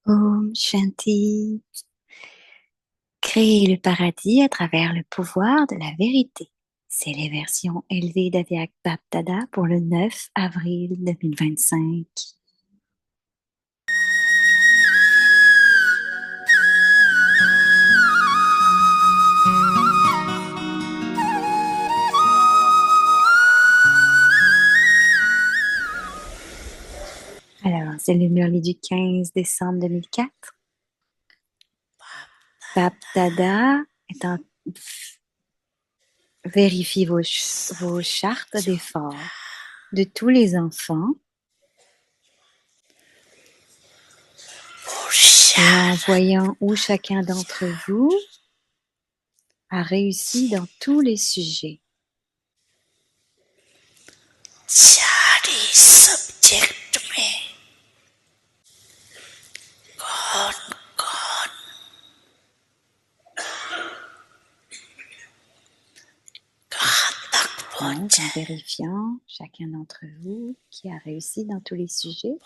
Om Shanti. Créer le paradis à travers le pouvoir de la vérité. C'est les versions élevées d'Avyak Baptada pour le 9 avril 2025. Alors, c'est le Murli du 15 décembre 2004. Baptada est en... Vérifiez vos chartes d'effort de tous les enfants et en voyant où chacun d'entre vous a réussi dans tous les sujets. सारी सब्जेक्ट में कौन कौन कहाँ तक Donc, पहुंचा en vérifiant chacun d'entre vous qui a réussi dans tous les sujets.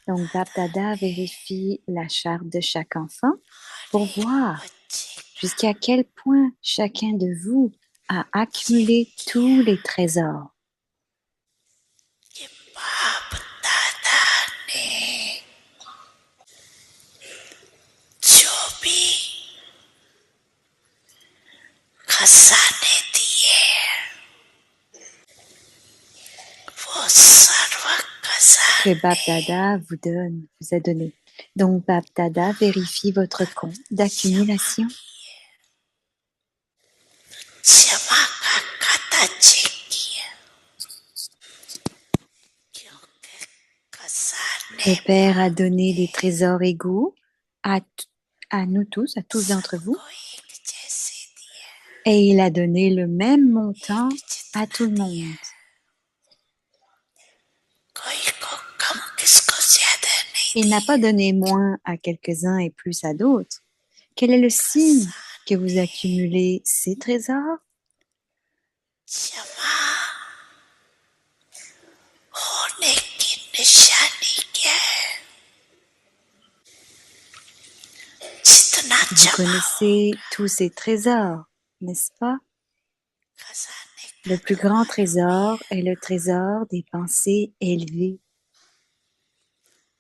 Donc, Baptada vérifie la charte de chaque enfant pour voir jusqu'à quel point chacun de vous a accumulé tous les trésors. कि बाप दादा ने जो भी खजाने दिए वो सर्व Que खजाने Baptada vous a donné. Donc, Baptada vérifie votre compte d'accumulation. क्षमा का खाता चेक किया क्योंकि खजाने Le Père a donné des trésors égaux à nous tous, à tous d'entre vous. को एक जैसे दिया Et il a donné le même montant à tout le monde. कोई को कम किसको ज्यादा नहीं Il n'a pas donné moins à quelques-uns et plus à d'autres. Quel est le signe que vous accumulez ces trésors? क्षमा होने की निशानी क्या है जितना Vous जमा connaissez tous ces trésors, n'est-ce pas? खजाने Le plus grand trésor est le trésor des pensées élevées.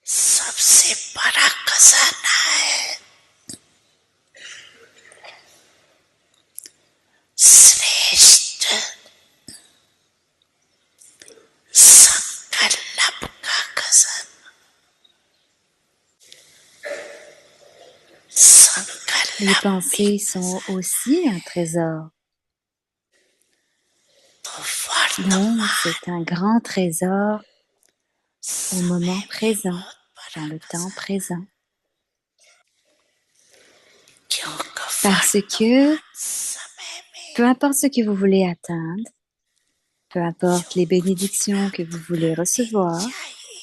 सबसे बड़ा खजाना है श्रेष्ठ संकल्प का खजाना Les संकल्प pensées sont aussi un trésor. तो Donc, वर्तमान c'est un grand trésor au moment समय भी présent, बहुत बड़ा dans le temps खजाना présent. क्योंकि Parce que वर्तमान समय peu में importe ce que vous voulez atteindre, peu importe les bénédictions que vous voulez recevoir, चाहिए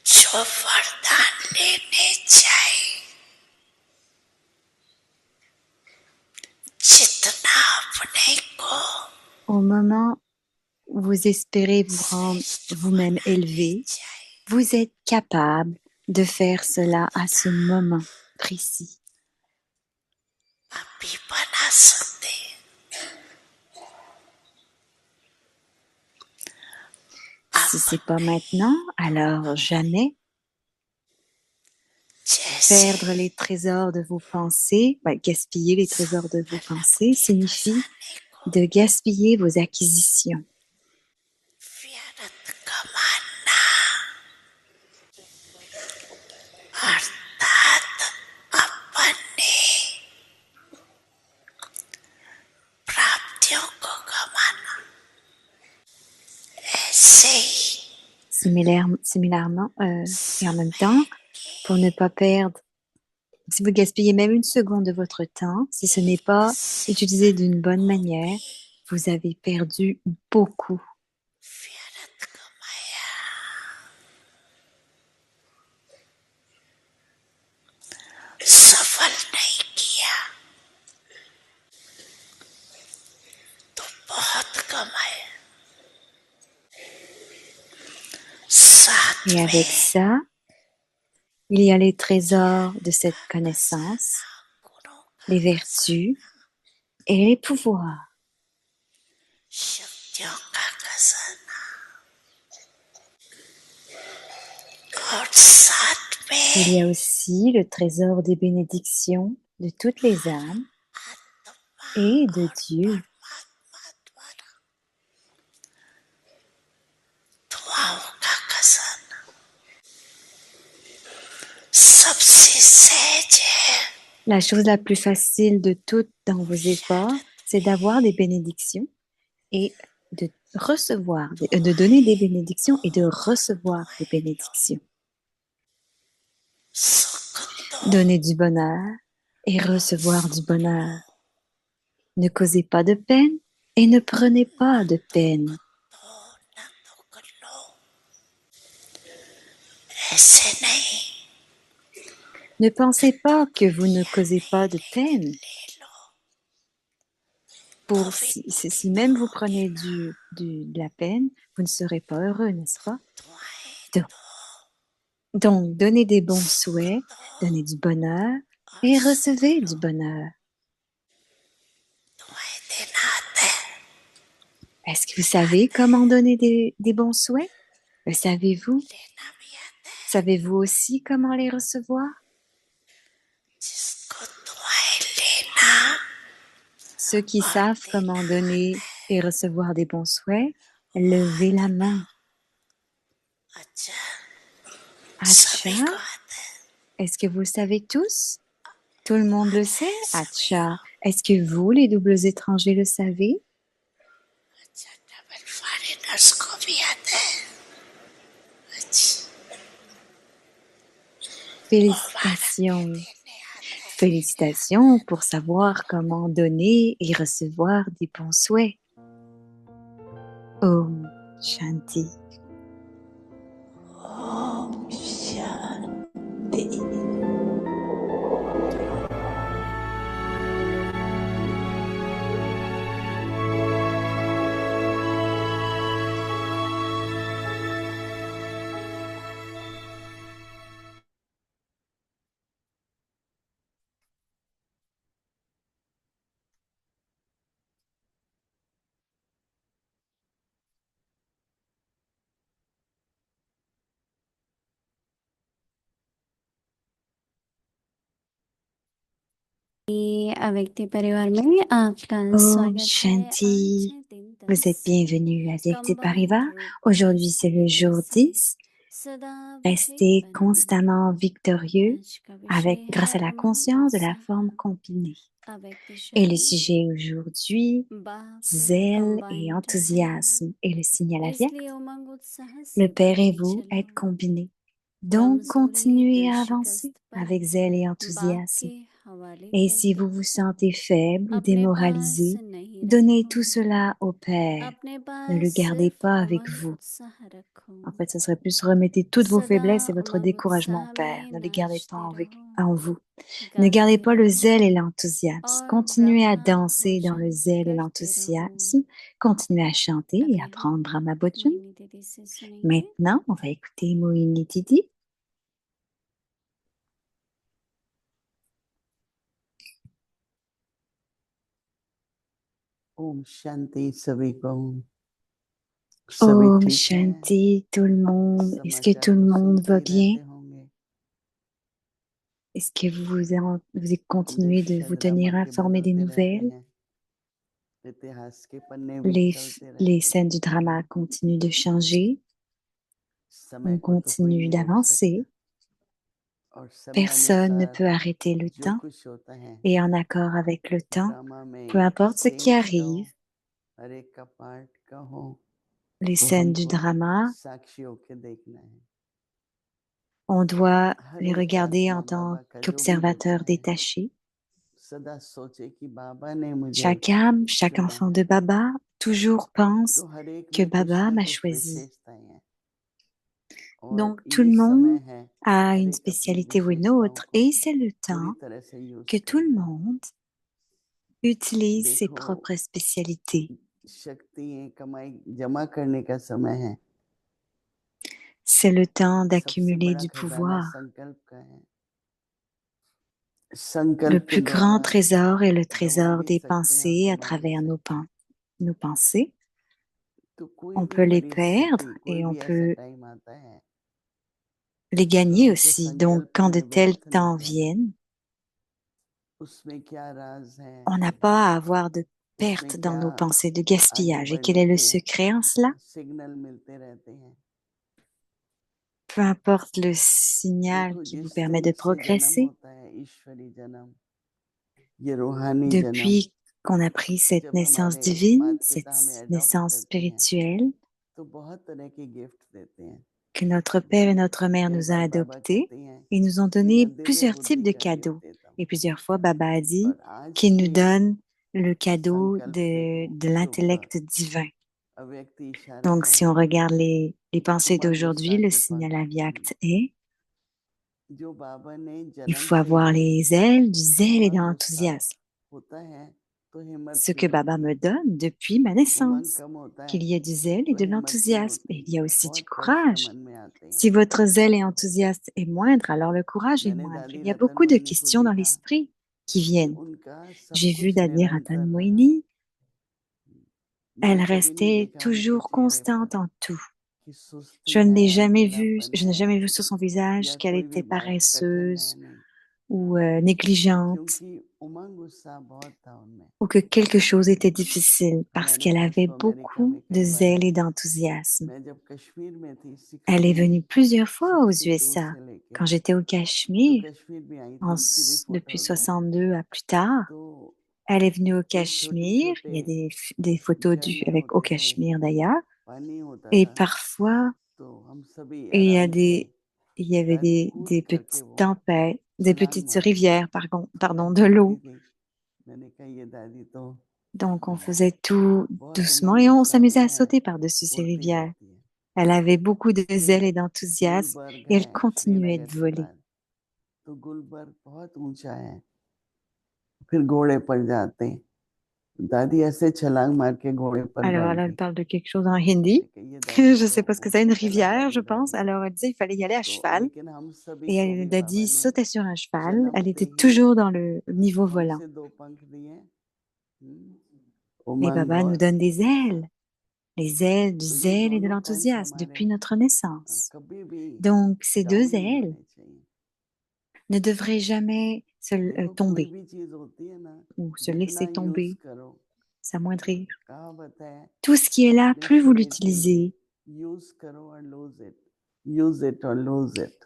जो वरदान लेने जाए जितना अपने को au moment où vous espérez vous rendre vous-même élevé, vous êtes capable de faire cela à ce moment précis. अभी बना सकते Si c'est pas maintenant, alors jamais. जैसे Perdre les trésors de vos pensées, gaspiller les trésors de vos pensées signifie de gaspiller vos acquisitions. व्यर्थ कमाना अर्थात अपने प्राप्तियों को कमाना ऐसे ही Similairement, et en même temps, pour ne pas perdre, si vous gaspillez même une seconde de votre temps, si ce n'est pas utilisé d'une bonne manière, vous avez perdu beaucoup. व्यर्थ कमाया सफल नहीं किया तो बहुत कमाया साथ Et avec ça, il y a les trésors de cette connaissance, les vertus et les pouvoirs. Il y a aussi le trésor des bénédictions de toutes les âmes et de Dieu. La chose la plus facile de toutes dans vos efforts, c'est d'avoir des bénédictions et de recevoir, de donner des bénédictions et de recevoir des bénédictions. Donner du bonheur et recevoir du bonheur. Ne causez pas de peine et ne prenez pas de peine. Ne pensez pas que vous ne causez pas de peine. Si même vous prenez de la peine, vous ne serez pas heureux, n'est-ce pas? Donc, donnez des bons souhaits, donnez du bonheur et recevez du bonheur. Est-ce que vous savez comment donner des bons souhaits? Le savez-vous? Savez-vous aussi comment les recevoir? Ceux qui savent comment donner et recevoir des bons souhaits, levez la main. Acha, est-ce que vous le savez tous? Tout le monde le sait? Acha, est-ce que vous, les doubles étrangers, le savez? Félicitations. Félicitations pour savoir comment donner et recevoir des bons souhaits. Om Shanti. व्यक्ति परिवार में आपका Om स्वागत है। Shanti. Vous êtes bienvenue à Vyakti Parivar. Aujourd'hui, c'est le jour 10. Restez constamment victorieux grâce à la conscience de la forme combinée. Et le sujet aujourd'hui, zèle et enthousiasme. Et le signal avec le Père et vous êtes combinés. Donc, continuez à avancer avec zèle et enthousiasme. Et si vous vous sentez faible ou démoralisé, donnez tout cela au Père. Ne le gardez pas avec vous. En fait, ce serait plus remettez toutes vos faiblesses et votre découragement au Père. Ne les gardez pas en vous. Ne gardez pas le zèle et l'enthousiasme. Continuez à danser dans le zèle et l'enthousiasme. Continuez à chanter et à prendre Brahma Bhojan. Maintenant, on va écouter Mohini Didi. Om Shanti सभी को Om ठीक हैं? Shanti, tout le monde. Est-ce que tout le समाचार तो monde सुनते va ही bien? रहते होंगे। Est-ce que vous continuez de देश vous tenir चंद्रमा के informé des बदलते रहते nouvelles? हैं, इतिहास के पन्ने भी Les, चलते रहते les हैं। scènes du drama continuent de changer. समय On को तो कोई continue नहीं रोक d'avancer. सकता और समय Personne ne अनुसार peut arrêter le जो temps. कुछ होता है Et en accord avec le temps, drama में peu importe ce qui same बताओ, arrive, हर एक का पार्ट कहो, les वो scènes du हमको drama, साक्षी होके देखना है। on doit हर les एक regarder आत्मा en tant बाबा का जो भी होता qu'observateurs है, détachés. सदा सोचे कि बाबा ने मुझे Chaque âme, chaque चुना enfant है। de Baba, toujours pense तो हर एक que में कुछ Baba ना m'a कुछ choisi. विशेषताएं हैं और Donc tout ये le समय monde है a हर une एक अपनी spécialité ou une विशेषताओं autre, को et c'est le पूरी temps तरह से यूज que tout le करना है। monde utilise ses देखो propres spécialités. शक्ति कमाई जमा करने का समय है, C'est le temps सबसे d'accumuler बड़ा du खजाना pouvoir. संकल्प का है। Le संकल्प के plus grand द्वारा trésor est le दबा trésor भी des सकते हैं और pensées à थमा भी travers सकते हैं। nos pensées. तो कोई On भी peut les परिस्थिति, perdre कोई et on भी ऐसा peut टाइम आता है les तो gagner हमको aussi. Donc, संकल्प quand de में tels व्यर्थ नहीं temps जाना, viennent, उसमें क्या राज है, on n'a pas à avoir de उसमें perte dans क्या nos pensées, de आगे gaspillage. Et quel बढ़ने est le के secret en cela? सिग्नल मिलते रहते हैं। Peu importe le signal देखो qui vous जिस permet de दिन से जन्म progresser, होता है, ईश्वरी जन्म, ये रूहानी जन्म, depuis qu'on a pris cette जब naissance हमारे divine, माता cette पिता हमें अडॉप्ट naissance करते हैं spirituelle, तो बहुत तरह के गिफ्ट देते हैं। que notre père et notre mère कई nous ont बार बाबा adoptés, कहते हैं ils nous ont कि मैं donné दिव्य plusieurs types बुद्धि de का गिफ्ट cadeaux. देता हूँ, Et plusieurs fois, Baba a dit और आज qu'il nous के donne le cadeau संकल्प देखो, de शुभ l'intellect divin. अव्यक्त इशारा Donc, है, si on regarde les pensées उमंग d'aujourd'hui, उत्साह le के signal पंख, avyakt est जो बाबा ने il जन्म faut से avoir ही les ailes du zèle et de उमंग उत्साह l'enthousiasme. होता है तो हिम्मत Ce भी que Baba होती me है, donne depuis ma उमंग naissance, कम होता है qu'il y ait du zèle et तो de हिम्मत नहीं l'enthousiasme. Et होती, il y a aussi du बहुत प्रश्न courage. मन में आते हैं। Si votre zèle et enthousiasme est moindre, alors le courage est मैंने moindre. Il दादी y a beaucoup de Ratanmani को questions dans देखा l'esprit qui कि viennent. उनका सब J'ai vu कुछ Dadi निरंतर Ratan रहा, Moini, elle मैंने कभी नहीं restait देखा उनके toujours चेहरे पर constante en tout. कि Je सुस्ती ne l'ai है, jamais vue, अकेलापन je n'ai है, jamais vu sur son visage या qu'elle कोई भी était बात कठिन है, paresseuse नहीं, ou négligente क्योंकि उमंग उत्साह बहुत था उनमें। ou que quelque chose était difficile हम parce qu'elle अनाथ avait को अमेरिका beaucoup में de कई बार zèle गए, et d'enthousiasme. मैं जब कश्मीर में थी Elle est 62 venue plusieurs fois aux 62 USA. से लेके, Quand j'étais au तो Cachemire, कश्मीर भी आई थी, उनकी भी depuis फोटोज हैं। 62 à plus tard, तो elle est venue au कुछ छोटे Cachemire. Il छोटे y a des photos झरने avec au होते थे, Cachemire d'ailleurs. पानी होता Et था, parfois, तो हम सभी il y a आराम से il y avait कूद des करके petites वो tempêtes, des छलांग petites मारते थे। rivières, तो मैं pardon, de देखती l'eau. थी, मैंने कहा ये दादी तो Donc, on faisait tout बहुत doucement उमंग et on उत्साह s'amusait में à है, sauter par-dessus ces उड़ती rivières. रहती है। Elle avait beaucoup de फिर zèle et d'enthousiasme Gulberg et elle है continuait श्रीनगर de के voler. बाद, तो गुलबर्ग बहुत ऊंचा है, फिर घोड़े पर जाते हैं, दादी ऐसे छलांग मार के घोड़े पर Alors बैठ là, elle गई। parle de quelque chose en hindi. मैंने कहा, ये दादी Je तो sais pas ce que c'est, une मुश्किल है rivière, je दादी pense. दादी। Alors, elle disait qu'il fallait y aller à तो cheval. लेकिन हम सभी Et को elle भी a बाबा dit ने sauter sur un cheval. Elle जन्मते était ही toujours dans le niveau पंख volant. से दो पंख दिए, Et उमंग Baba nous और donne des उत्साह। ailes, les ailes du तो ये zèle et de दोनों पंख l'enthousiasme हमारे depuis notre naissance. कभी भी Donc, ces deux डाउन नहीं ailes होने चाहिए। ne devraient jamais देखो कोई tomber भी चीज होती है ना, ou se जितना laisser यूज tomber, करो, s'amoindrir. कहावत है Tout ce qui est là, plus vous nature it will be, l'utilisez, use करो और लूज इट, यूज इट और लूज इट।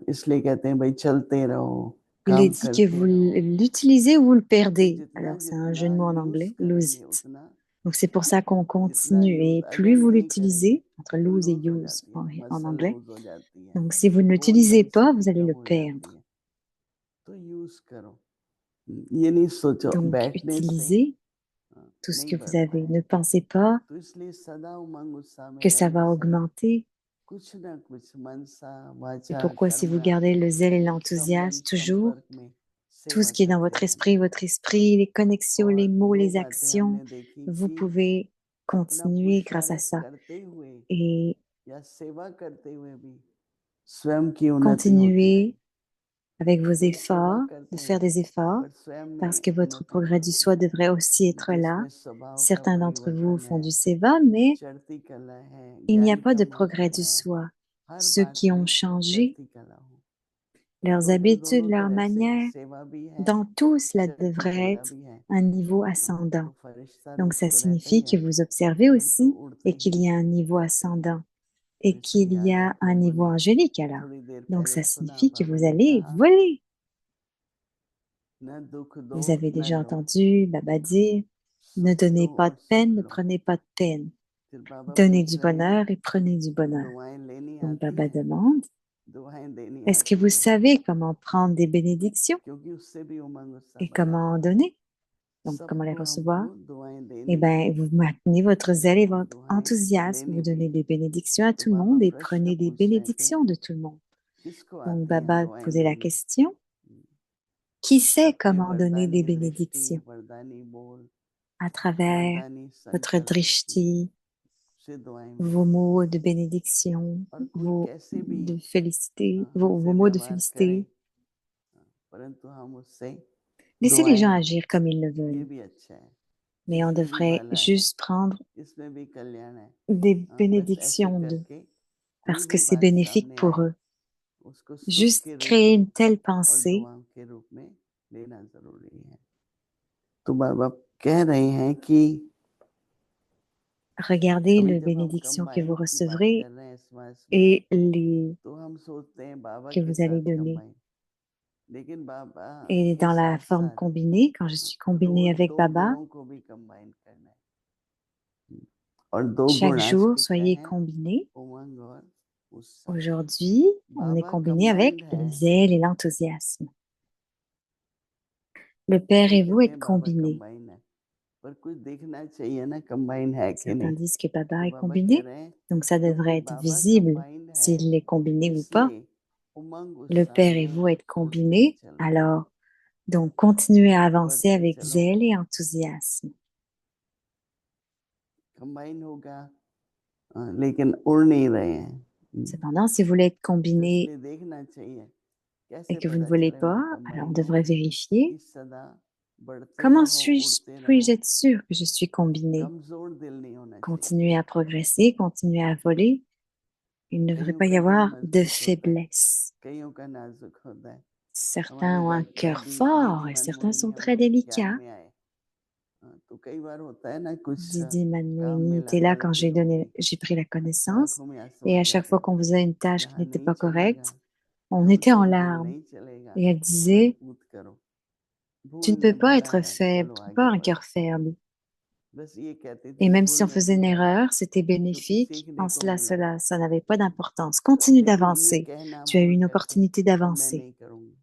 इसलिए कहते हैं भाई चलते रहो, il est काम dit que करते vous रहो, l'utilisez ou vous le तो perdez. जितना Alors, c'est un jeu जितना de mots en use anglais, lose करेंगे it. उतना, Donc, c'est pour ça qu'on जितना continue. यूज Et plus अगर vous नहीं करेंगे l'utilisez, entre तो lose et लूज हो use जाती है, en मसल anglais. लूज हो जाती है, Donc, si vous ne bone l'utilisez pas, vous density allez कम le हो जाती perdre. है। तो यूज करो, ये नहीं सोचो Donc, बैठने से utilisez tout ce नहीं que vous बढ़ता avez. है, Ne pensez pas तो इसलिए सदा उमंग उत्साह में que ça रहने va से augmenter. कुछ ना कुछ मनसा C'est वाचा pourquoi si vous कर्मणा gardez le zèle et संबंध l'enthousiasme toujours, संपर्क में tout सेवा ce qui est dans करते रहेंगे। votre esprit, les connexions, les और mots, दो les बातें actions, हमने देखी vous कि pouvez अपना continuer grâce à पुरुषार्थ ça. करते हुए Et या सेवा करते हुए भी स्वयं की उन्नति होती continuer रहे। avec vos हम सेवा efforts, de करते faire हैं des efforts, पर स्वयं parce में que votre उन्नति progrès नहीं du होती, soi devrait aussi être là. जिसमें स्वभाव का Certains d'entre vous परिवर्तन font है, du seva, mais चढ़ती कला है, il n'y a ज्ञान pas का de progrès मार्ग du है, soi. हर Ceux बात qui ont में changé चढ़ती कला हो। leurs तो अगर habitudes, दोनों leurs तरह से manières, सेवा भी है, dans tout cela चढ़ती devrait कला être भी है, un niveau तो ascendant. फरिश्ता Donc, रूप ça तो रहता ही signifie que है, vous observez परंतु aussi उड़ते et qu'il he y a un niveau रहते हैं। ascendant तो et qu'il इसलिए y आज a आप un लोगों niveau ने angélique alors. थोड़ी देर Donc, पहले ça सुना, signifie que बाबा vous ने allez कहा voler. न दुख दो Vous avez न déjà लो, entendu Baba dire, ne सुख दो donnez pas और de सुख peine, ne लो। prenez pas de peine. फिर बाबा Donnez पूछ du रहे हैं, bonheur et prenez du bonheur. दुआएं लेनी Donc, आती Baba हैं, demande, दुआएं देनी est-ce que आती vous हैं, savez comment prendre des bénédictions क्योंकि उससे भी उमंग उत्साह et बढ़ता comment है। en donner? Donc, comment les सबको recevoir? हमको दुआएं Eh देनी bien, है, vous maintenez votre zèle et votre दुआएं enthousiasme, लेनी vous भी donnez des है। bénédictions à तो tout le बाबा monde et प्रश्न prenez des पूछ रहे थे, bénédictions de tout le monde. किसको Donc, आती हैं Baba दुआएं posait la देनी? question, qui sait अपने comment donner des वरदानी दृष्टि, bénédictions वरदानी बोल, à travers वरदानी votre संकल्प, drishti, से दुआएं vos मिलती mots de bénédiction, और कोई vos कैसे भी de félicité, vos हमसे mots de व्यवहार करे félicité. परंतु हम उससे Laissez les gens दुआएं agir comme ils le ये veulent, भी अच्छा है mais on इसमें भी devrait भला है juste prendre इसमें भी कल्याण है des बस ऐसे bénédictions d'eux, करके कोई parce que भी c'est बात bénéfique सामने pour आए eux. उसको सुख Juste के रूप créer में une telle और pensée. दुआओं के रूप में लेना जरूरी है तो बाबा कह रहे हैं कि Regardez अभी les जब हम bénédictions que vous कंबाइन की बात recevrez कर रहे हैं इस मास में et les तो हम सोचते हैं बाबा que के vous allez साथ donner. कंबाइन लेकिन बाबा Et के dans la साथ forme साथ combinée, quand je suis combinée avec दो Baba, गुणों को भी कंबाइन करना है और दो chaque गुण आज jour, के क्या soyez हैं combinés. उमंग और उत्साह Aujourd'hui, on est Baba combiné avec combined le है zèle et l'enthousiasme. Le Père कोई et vous कहते êtes हैं बाबा combinés. कंबाइन है पर कुछ देखना चाहिए ना कंबाइन है कि Certains नहीं disent que Baba तो est बाबा कह combiné, रहे हैं donc ça क्योंकि devrait être बाबा visible कंबाइंड है s'il est combiné ou pas. इसलिए उमंग Le उत्साह Père et में vous êtes सोचते हैं combinés, चल रहे हैं alors donc continuez à avancer बढ़ते avec चलो zèle et enthousiasme. कंबाइन होगा लेकिन उड़ नहीं रहे हैं Cependant, si vous voulez être तो combiné इसलिए देखना चाहिए et कैसे que vous ne पता voulez चले pas, मैं alors on कंबाइन हूँ devrait vérifier कि सदा बढ़ते comment रहो उड़ते puis-je रहो être sûr que je suis combiné. कमजोर दिल नहीं होना चाहिए Continuez à progresser, continuez à voler. Il ne devrait कईयों pas y का दिल avoir de मजबूत होता है faiblesse. कईयों का नाजुक होता है Certains हमारी ont un cœur दादी fort दीदी et certains मनमोहिनी sont हम très लोग के ज्ञान délicats. में आए तो कई बार होता है ना कुछ Didi काम Manmoini में était là लापरवाही quand होगी j'ai pris la connaissance. आंखों में आंसू Et आ à chaque जाते fois qu'on faisait une tâche qui यहाँ n'était नहीं pas चलेगा correcte, on était हमसे en दिल larmes. नहीं चलेगा Et elle disait, मजबूत करो tu ne भूल peux में pas भला être है faible, चलो tu peux pas आगे avoir un बढ़ो cœur faible. बस ये कहती Et थी même si भूल on में faisait une भला है erreur, c'était क्योंकि bénéfique. सीखने En को cela, मिला ça n'avait pas d'importance. Continue लेकिन ये d'avancer. कहना Tu as eu भूल une करके opportunité अब मैं d'avancer. नहीं करूँगी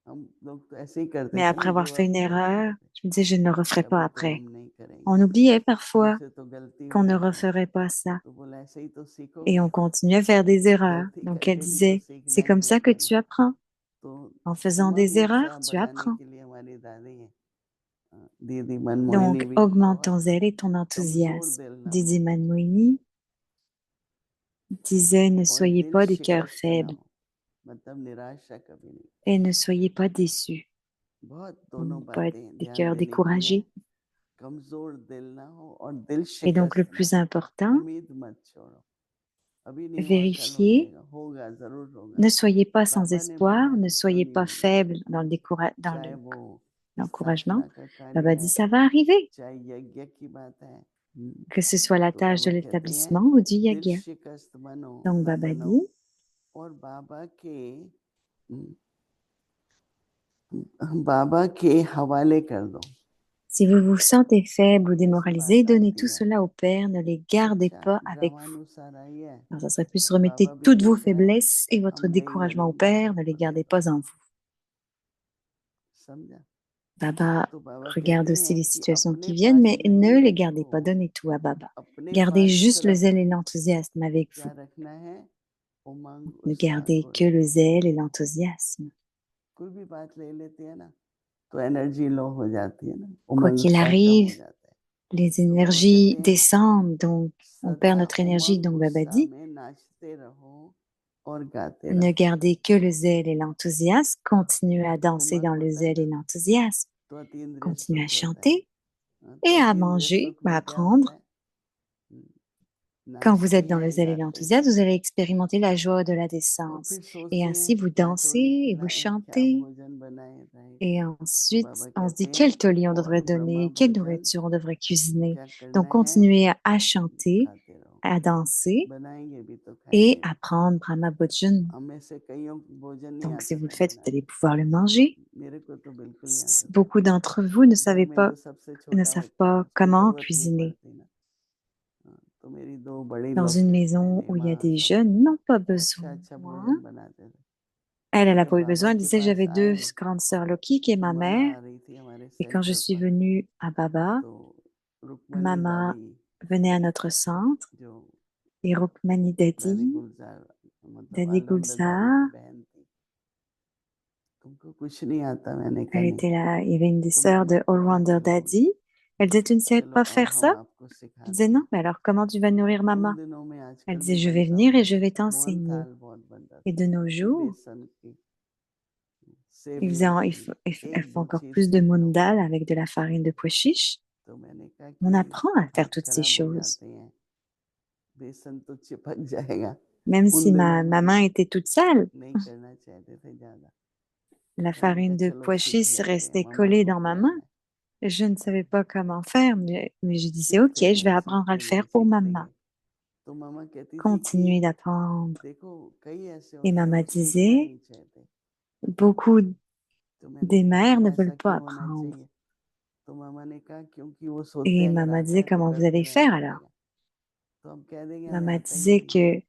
हम लोग तो ऐसे ही करते Mais थे après ना avoir give fait up une कर देते erreur, थे je me disais, je ne le कि referai pas अभी तो après. हम नहीं करेंगे On oubliait parfois हमसे तो गलती qu'on हो ne जाती referait pas ça. तो बोला ऐसे ही तो Et सीखोगे on continuait à faire des erreurs. गलती Donc elle करके भी तो disait, सीखना c'est है comme ça que हमको ना tu apprends. तो En faisant उमंग des उत्साह erreurs, tu बढ़ाने apprends. के लिए हमारी दादी है दीदी मनमोहिनी Donc भी augmente बहुत ton zèle et ton कमजोर enthousiasme. दिल ना हो Didi Manmoini disait, ne और soyez दिल pas de cœur शिकस्त ना faible हो मतलब निराशा कभी नहीं et ne soyez pas déçus. बहुत On दोनों ne peut pas être बातें des ध्यान cœurs देने की है découragés. कमजोर दिल ना हो और दिल Et donc le शिकस्त ना plus हो important, उम्मीद मत छोड़ो अभी नहीं हुआ कल हो vérifiez, जाएगा होगा जरूर होगा ne soyez pas sans बाबा ने बोला espoir, है ne तो क्यों soyez नहीं pas होगा faible dans चाहे वो l'encouragement. स्थापना का कार्य Baba dit, है ça va arriver, चाहे यज्ञ की बात है que ce soit la तो tâche de बाबा कहते हैं l'établissement ou du दिल yagya. शिकस्त बनो Donc न Baba बनो dit, और बाबा के हवाले कर दो si vous vous sentez faible ou कैसी démoralisé, बात donnez आती tout है cela au Père, ne les gardez अच्छा pas avec vous. ड्रामानुसार आई है Alors, ça serait plus बाबा remettez भी toutes vos देख रहे हैं faiblesses et votre हम नहीं découragement au करेंगे Père, ne les और ये gardez pas बात en vous. समझा Baba तो बाबा regarde कहते aussi हैं les कि situations qui अपने viennent, पास mais नहीं ne les gardez रखो pas, donnez tout à Baba. अपने Gardez पास juste le सिर्फ zèle et l'enthousiasme avec क्या vous. रखना है उमंग Ne उत्साह gardez को que le रखना है zèle et l'enthousiasme. कोई भी बात ले लेते हैं ना तो एनर्जी लो हो जाती है ना Quoi उमंग qu'il उत्साह कम हो arrive, जाता है les तो बाबा énergies कहते हैं descendent, donc on सदा perd notre énergie. उमंग Donc Baba उत्साह dit, में नाचते रहो और गाते ne रहो gardez que le zèle et l'enthousiasme, continuez à danser dans उमंग le होता है zèle et ना l'enthousiasme, तो अतीन्द्रिय continuez à सुख होता है chanter तो et à अतीन्द्रिय manger, सुख में à क्या होता apprendre. है Quand vous नाचते êtes dans le हैं zèle et गाते हैं l'enthousiasme, vous allez expérimenter la joie de la और descente. फिर Et सोचते ainsi, हैं vous क्या dansez टोली et vous खिलाएं क्या chantez. भोजन बनाए राइट Et तो ensuite, बाबा on se कहते dit हैं quel toli on और devrait ब्रह्मा donner, quelle भोजन nourriture on devrait cuisiner. क्या करना Donc, है continuez à chanter, खाते रहो à danser बनाएंगे भी तो et खाएंगे à prendre Brahma Bhojan. हमें से कईयों को भोजन नहीं Donc, si आता vous le था faites, vous allez pouvoir le manger. मेरे को तो बिल्कुल नहीं आता था Beaucoup d'entre vous ne घर savez में pas, तो सबसे ne छोटा savent होता है pas उसको comment जरूरत नहीं cuisiner. पड़ती ना तो मेरी दो बड़ी Dans लोग une maison बहनें où il y a माँ des सब jeunes, n'ont pas अच्छा besoin. अच्छा भोजन बनाते थे Elle तो n'a जब pas eu बाबा besoin. Elle के disait, पास j'avais deux आए grandes sœurs, Loki, qui est तो ma मम्मा mère. आ रही थी हमारे Et quand je centre suis पर venue à Baba, तो रुक्मणी Mama दादी venait à notre centre. जो Et Rukmani दादी Dadi, गुलजार मतलब Dadi अलवंदर दादी की Gulzar, बहन थी तुमको कुछ नहीं आता मैंने कहा elle नहीं était là. Il y avait une des तो sœurs मम्मा de को All क्या Wonder करूँगी Daddy. Elle disait, tu ne sais चलो pas अब faire हम ça? आपको Je disais, सिखाते non, हैं। mais alors comment tu vas nourrir उन maman? दिनों में Elle आजकल भी disait, je vais बनता venir et होगा, je vais मोहन t'enseigner. थाल बहुत बनता Et था, de nos jours, बेसन की ils सेवियों font, की, elles एक font दो encore चीज plus de कहता हूँ। mundal avec de la farine de pois chiche. तो मैंने कहा On कि apprend à faire हाथ toutes ces खराब हो choses. जाते हैं, बेसन तो चिपक जाएगा। Même उन si दिनों ma में main était toute sale, नहीं करना चाहते थे ज्यादा। la मैंने कहा farine de चलो pois सीख chiche लेते हैं, restait मम्मा collée को dans ma main. खिलाना है। Je ne savais pas comment faire, mais je disais, OK, सीखते je vais गए apprendre à le faire pour सीखते maman. गए। तो मामा कहती थी कि Continuer d'apprendre. देखो कई ऐसे Et होते हैं maman वो सीखना disait, नहीं चाहते, beaucoup तो मैंने des कहा mères ne ऐसा veulent pas क्यों होना apprendre. चाहिए? तो मामा ने कहा क्योंकि वो सोचते Et हैं अगर maman आता disait, है तो comment vous करते allez रहना faire alors? पड़ेगा, तो हम कह देंगे हमें Maman आता ही disait नहीं है। que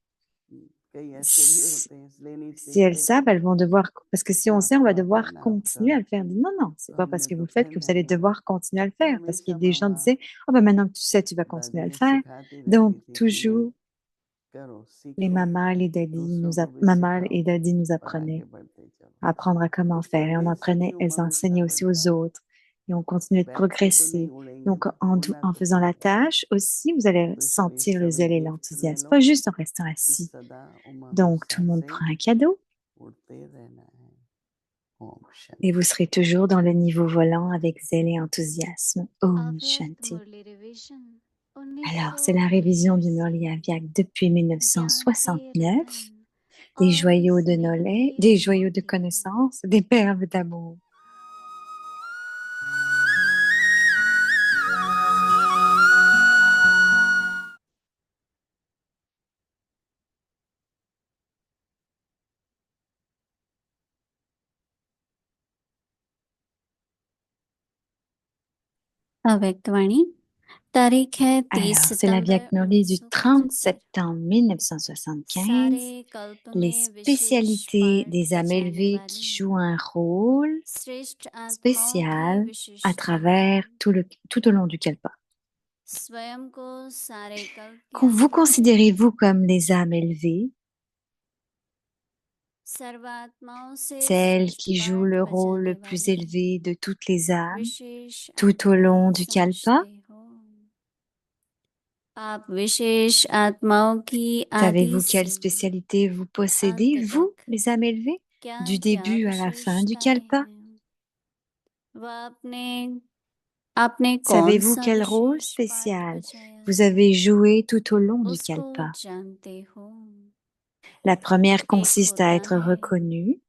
कई ऐसे भी si होते हैं इसलिए नहीं elles सीखते savent, elles vont devoir, parce que si on sait, on va आपको आता devoir है ना आप continuer à करो। le faire. Non, non, c'est तो pas parce हमने que vous तो le faites फिर que vous allez ध्यान दिया। devoir continuer à le तो faire, parce que हमेशा des gens मामा disaient, oh ben maintenant que tu sais, tu vas continuer à दादी le ने faire. सिखाती Donc रहती थी कि नहीं toujours, करो les सीखो, mamans, les daddies दूसरों को भी maman सिखाओ et daddy nous और apprenaient आगे बढ़ते चलो। à apprendre à तो comment faire. Et on परमेश्वर की apprenait, elles उम्र उतना enseignaient aussi बढ़ता aux है, autres. Et on continuait de बैठ के तो नहीं progresser. उड़ेंगे, Donc, उड़ना en तो faisant la पड़ेगा। tâche aussi, vous allez तो इसलिए sentir le सभी zèle et गिफ्ट ले l'enthousiasme, लो pas juste en restant कि assis. सदा उमंग Donc, tout उत्साह le monde से prend un cadeau उड़ते रहना है। ओम et vous शांति। serez toujours dans le niveau volant avec zèle et enthousiasme. Om अव्यक्त Shanti. मुरली revision Alors, c'est la révision du 1969 Murli से Aviak depuis ज्ञान के 1969, रतन des और joyaux de स्नेह Nolais, के des joyaux de मोती connaissances, des perles d'amour. अव्यक्त वाणी तारीख है 30 Alors, c'est la सितंबर Vyak Murli du 30 1975। septembre 1975. सारे कल्पों Les में विशेष spécialités पाठ des âmes बजाने élevées qui वाली jouent un rôle श्रेष्ठ आत्माओं की spécial à विशेषता travers है। tout au long du Kalpa. स्वयं को सारे कल्प के Vous अंत में considérez-vous comme les âmes élevées, सर्वात्माओं से celles श्रेष्ठ qui jouent पाठ le rôle le बजाने plus वाली élevé de toutes les âmes विशेष tout au long आत्माएं du Kalpa? समझते हो। आप विशेष आत्माओं की आदि Savez-vous से quelle spécialité vous possédez, अंत vous, तक les âmes élevées, क्या du क्या début à la fin du विशेषताएं Kalpa? हैं, वह आपने कौन Savez-vous सा quel rôle विशेष पाठ spécial बजाया vous है, avez joué tout au long du उसको Kalpa? जानते हो। La première एक consiste à होता être है reconnue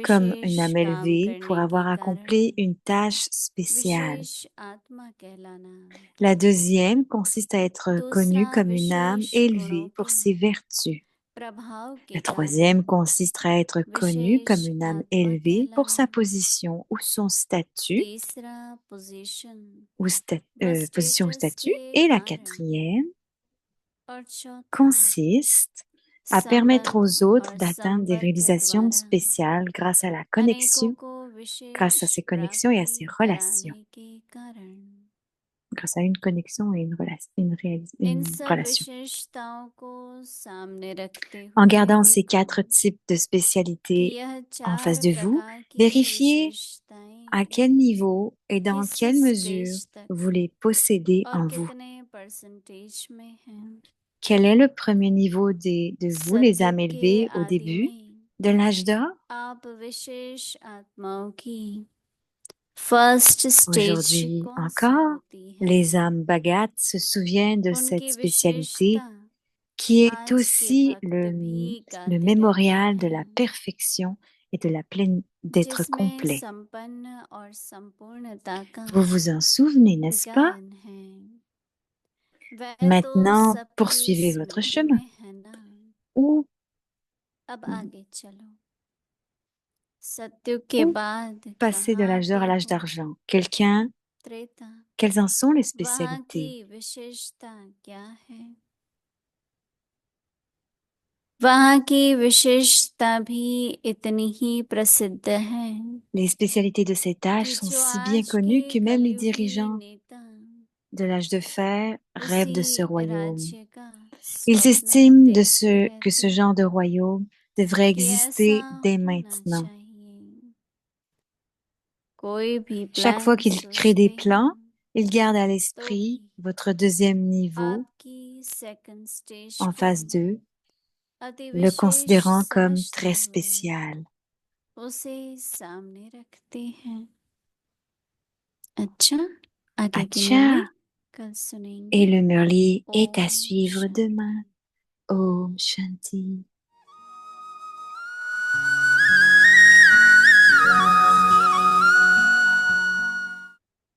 comme une विशेष âme काम élevée pour करने के avoir कारण accompli une tâche spéciale. विशेष आत्मा कहलाना। La deuxième consiste à être connue दूसरा comme une âme विशेष गुणों élevée pour के ses vertus. प्रभाव के La कारण troisième consiste à être connue comme विशेष une âme आत्मा élevée pour sa कहलाना। position ou son statut, तीसरा पोजीशन ou व position ou स्टेटस statut. के Et la कारण quatrième और चौथा consiste à permettre संबंध aux autres और d'atteindre des संपर्क réalisations द्वारा spéciales grâce à la अनेकों connexion, को grâce à विशेष ces connexions et à ces प्राप्ति relations, कराने के कारण। grâce à une connexion et इन une सब relation. विशेषताओं को सामने रखते En हुए gardant ces देखो 4 types de कि spécialités यह en face चार de vous, प्रकार की vérifiez à विशेषताएं quel niveau et dans किस quelle mesure स्टेज तक vous les possédez और en vous. कितने परसेंटेज में हैं। Quel est le premier niveau de vous, les âmes सत्युग के élevées, au आदि début में de l'âge d'or? आप विशेष आत्माओं की फर्स्ट स्टेज Aujourd'hui कौन सी encore, होती है, les âmes bhagats se souviennent de cette उनकी spécialité विशेषता qui est आज के aussi भक्त भी le गाते रहते mémorial de la हैं, perfection et de la pleine d'être जिसमें complet. संपन्न और संपूर्णता का Vous vous en souvenez, n'est-ce pas? ज्ञान है। वह तो Maintenant, सबके poursuivez votre स्मृति chemin में है ना। ou, अब आगे चलो। सत्युग के ou बाद passez de कहाँ l'âge d'or आते à l'âge हो, d'argent. Quelqu'un, Treta, quelles en sont les वहाँ की spécialités? विशेषता क्या है। वहाँ की विशेषता भी इतनी ही प्रसिद्ध है Les spécialités de ces tâches कि sont जो si bien आज के connues que même les कलयुगी dirigeants नेता de l'âge de fer rêvent de ce उसी royaume. राज्य का Ils स्वप्न estiment देखते que ce रहते genre de royaume devrait कि ऐसा exister dès होना maintenant. चाहिए। कोई भी Chaque fois plan qu'ils créent des सोचते plans, हैं Il garde à तो l'esprit भी votre deuxième niveau आपकी सेकंड स्टेज en को face d'eux, अति le विशेष considérant comme समझते très हुए spécial. उसे सामने रखते हैं। अच्छा, आगे की Acha! मुरली कल Et सुनेंगे। le Murli est à ओम suivre शांति। demain. Om Shanti.